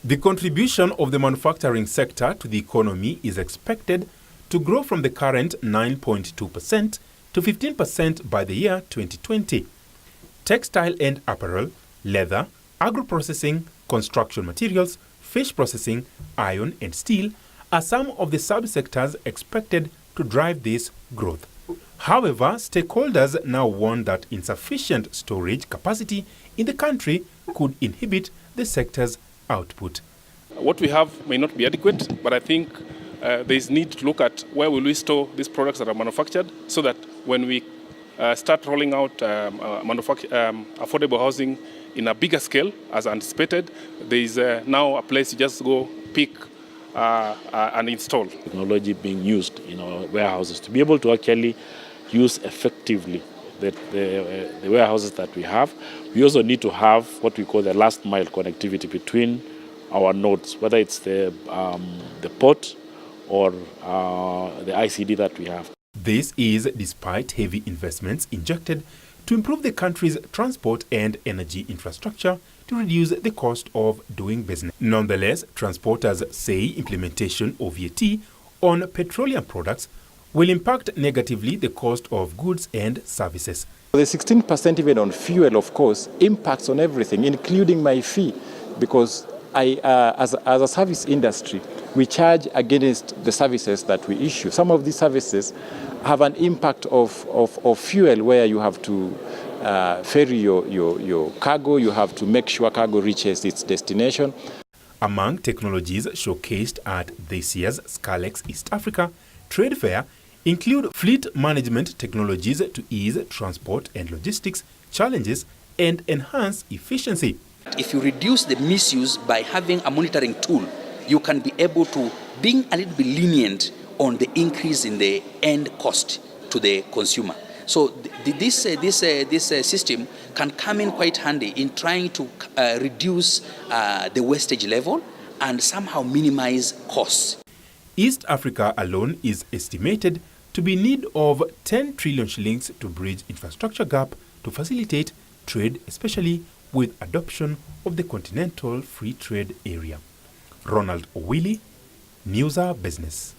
The contribution of the manufacturing sector to the economy is expected to grow from the current 9.2% to 15% by the year 2020. Textile and apparel, leather, agro-processing, construction materials, fish processing, iron and steel are some of the subsectors expected to drive this growth. However, stakeholders now warn that insufficient storage capacity in the country could inhibit the sector's output. What we have may not be adequate, but I think there is need to look at where will we store these products that are manufactured so that when we start rolling out affordable housing in a bigger scale as anticipated, there is now a place to just go pick and install. Technology being used in our warehouses to be able to actually use effectively the warehouses that we have. We also need to have what we call the last mile connectivity between our nodes, whether it's the port or the ICD that we have. This is despite heavy investments injected to improve the country's transport and energy infrastructure to reduce the cost of doing business. Nonetheless, transporters say implementation of VAT on petroleum products will impact negatively the cost of goods and services. The 16% even on fuel, of course, impacts on everything, including my fee, because as a service industry, we charge against the services that we issue. Some of these services have an impact of fuel, where you have to ferry your cargo, you have to make sure cargo reaches its destination. Among technologies showcased at this year's Scalex East Africa Trade Fair include fleet management technologies to ease transport and logistics challenges and enhance efficiency. If you reduce the misuse by having a monitoring tool, you can be able to being a little bit lenient on the increase in the end cost to the consumer. So this system can come in quite handy in trying to reduce the wastage level and somehow minimize costs. East Africa alone is estimated to be in need of 10 trillion shillings to bridge infrastructure gap to facilitate trade, especially with adoption of the Continental Free Trade Area. Ronald Owili, Newsa Business.